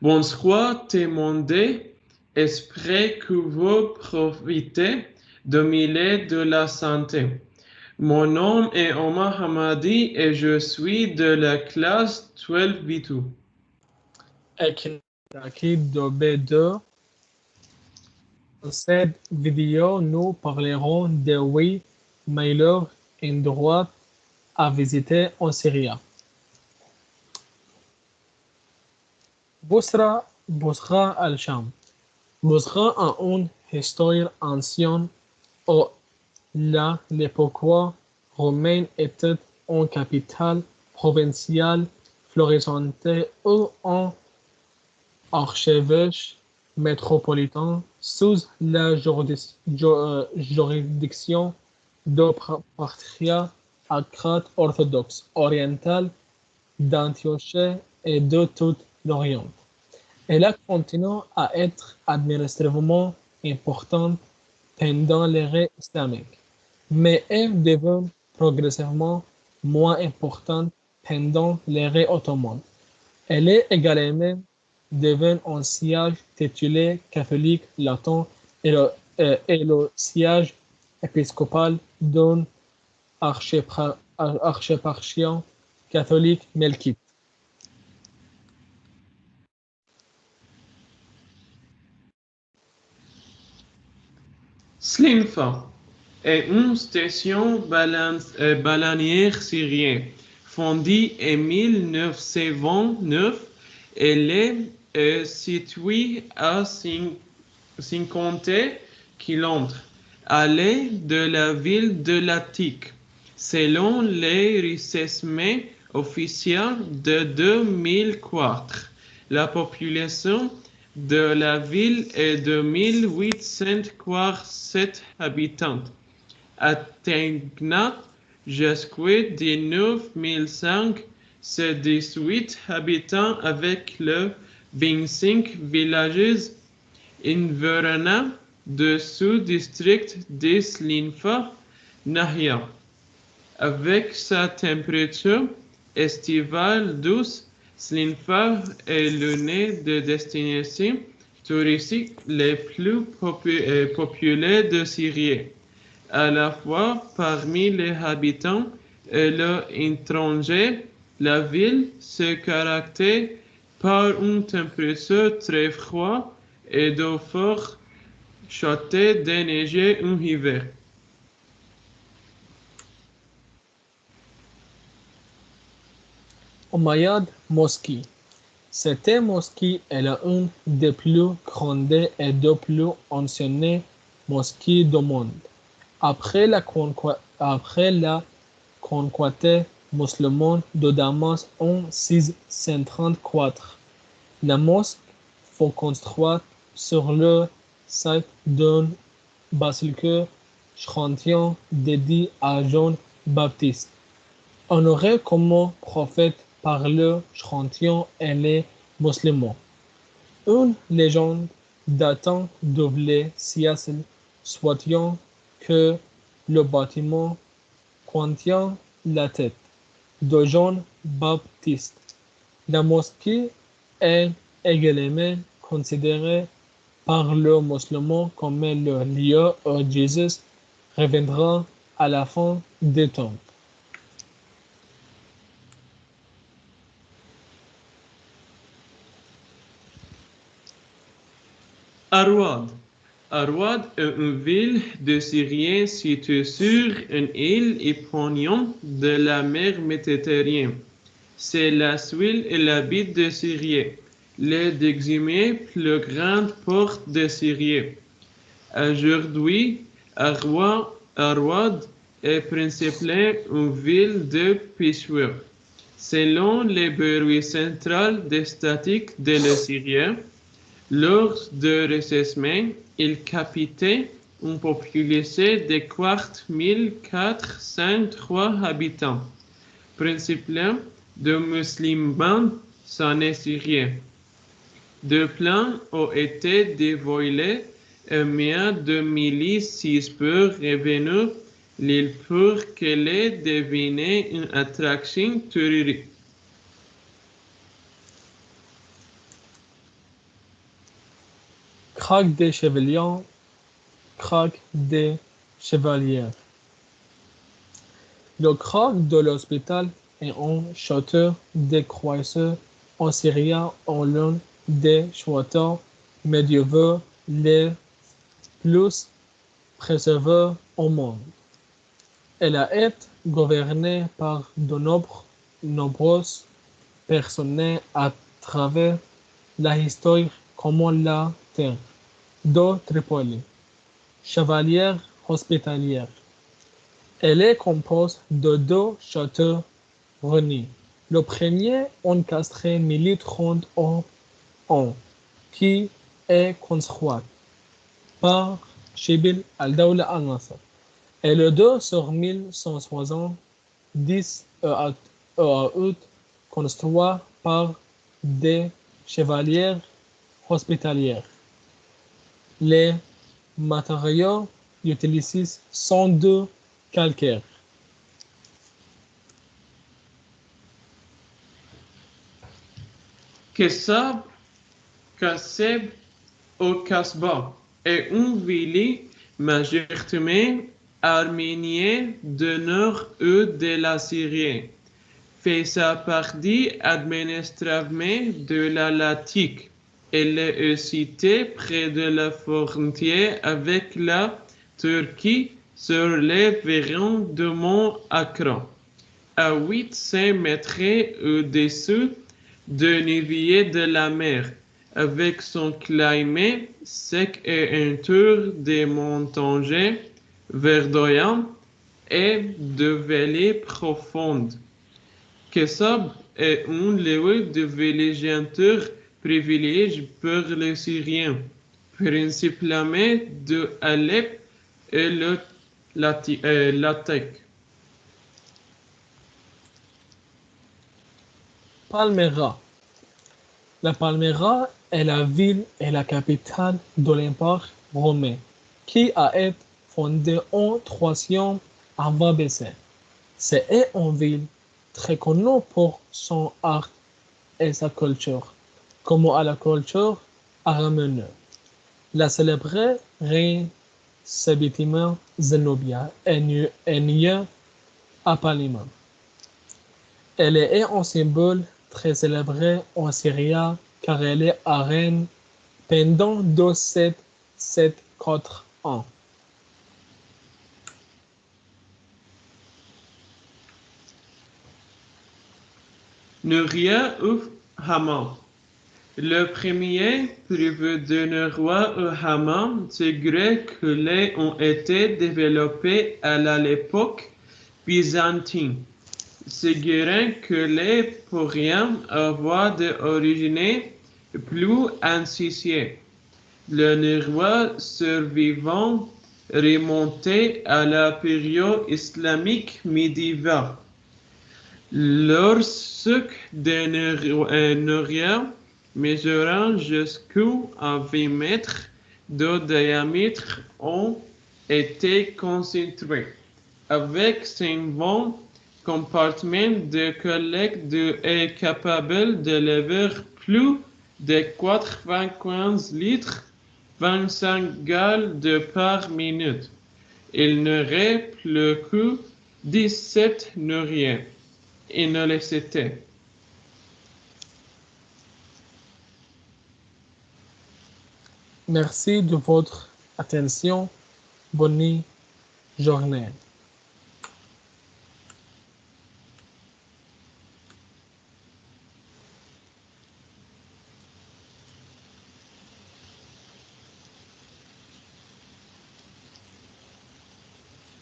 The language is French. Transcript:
Bonsoir, témoindé, esprit que vous profitez de mille de la santé. Mon nom est Omar Hamadi et je suis de la classe 12B2. Équipe de B2. Dans cette vidéo, nous parlerons de 8 meilleurs endroits à visiter en Syrie. Bosra al-Sham. Bosra a une histoire ancienne où l'époque romaine était une capitale provinciale florissante ou un archevêché métropolitain sous la juridiction du patriarcat orthodoxe oriental d'Antioche et de tout l'Orient. Elle a continué à être administrativement importante pendant l'ère islamique, mais est devenue progressivement moins importante pendant l'ère ottomane. Elle est également devenue un siège titulaire catholique latin et le siège épiscopal d'un archéparchie catholique melkite. Slinfa est une station balanière syrienne fondée en 1929. Elle est située à 50 km à l'est de la ville de Latik, selon les recensements officiels de 2004. La population de la ville est de 1847 habitants, atteignant jusqu'à 1918 habitants avec le 25 villages environnants de ce district de Slinfa Nahia. Avec sa température estivale douce, Slinfa est l'une des destinations touristiques les plus populaires de Syrie. À la fois parmi les habitants et les étrangers, la ville se caractérise par une température très froide et de fortes châteaux déneigés en hiver. Umayyad Mosquée. Cette mosquée est l'une des plus grandes et des plus anciennes mosquées du monde. Après la conquête musulmane de Damas en 634, la mosquée fut construite sur le site d'une basilique chrétienne dédiée à Jean-Baptiste, honoré comme prophète par le chrétien et les musulmans. Une légende datant du siècle soutenant que le bâtiment contient la tête de Jean-Baptiste. La mosquée est également considérée par les musulmans comme le lieu où Jésus reviendra à la fin des temps. Arwad. Arwad est une ville de Syrie située sur une île éponyme de la mer Méditerranée. C'est la ville et la ville de Syrie, le deuxième plus grand port de Syrie. Aujourd'hui, Arwad est principalement une ville de pêcheurs. Selon le bureau central des statistiques de la Syrie, lors de recensement, il capitait une population de 4403 habitants, principalement de musulmans syriens. Deux plans ont été dévoilés en mai 2006 pour revenir l'île pour qu'elle devienne une attraction touristique. Craque des chevaliers, craque des chevalières. Le craque de l'hôpital est un château des croiseurs en Syrie en l'un des châteaux médiévaux les plus préservés au monde. Elle a été gouvernée par de nombreuses personnes à travers la histoire comme la terre de Tripoli, chevalière hospitalière. Elle est composée de deux châteaux réunis. Le premier encastré 1031 qui est construit par Chibil al-Dawla al-Nasr et le 2 sur 1170 août construit par des chevalières hospitalières. Les matériaux utilisés sont de calcaire. Kessab, Kasseb ou Kasbah est une ville majoritairement arménienne du nord de la Syrie. Fait sa partie administrativement de la Latique. Elle est située près de la frontière avec la Turquie sur les verrons du mont Akra, à 800 mètres au-dessus du niveau de la mer, avec son climat sec et un tour de montagnes verdoyantes et de vallées profondes. Kessab est un lieu de villégiature privilégié pour les Syriens, principalement de Alep et le Latek. Palmyra. La Palmyra est la ville et la capitale de l'Empire romain, qui a été fondée en 3e avant BC. C'est une ville très connue pour son art et sa culture, comme à la culture arménienne. La célèbre reine Sébitima Zenobia est née à Palmyra. Elle est un symbole très célébré en Syrie car elle est reine pendant 4 ans. Nouria ou Hammam. Le premier prévu d'un roi au Hammam suggère que les ont été développés à l'époque byzantine, suggérant que les pourraient avoir d'origine plus ancienne. Le roi survivant remontait à la période islamique médiévale. Lorsque des Nouria mesurant jusqu'à 20 mètres de diamètre ont été concentrés, avec 50 compartiments de collecte est capable de lever plus de 95 litres, 25 gallons de par minute. Il n'aurait plus que 17 Nouriens. Et ne le c'était. Merci de votre attention. Bonne journée.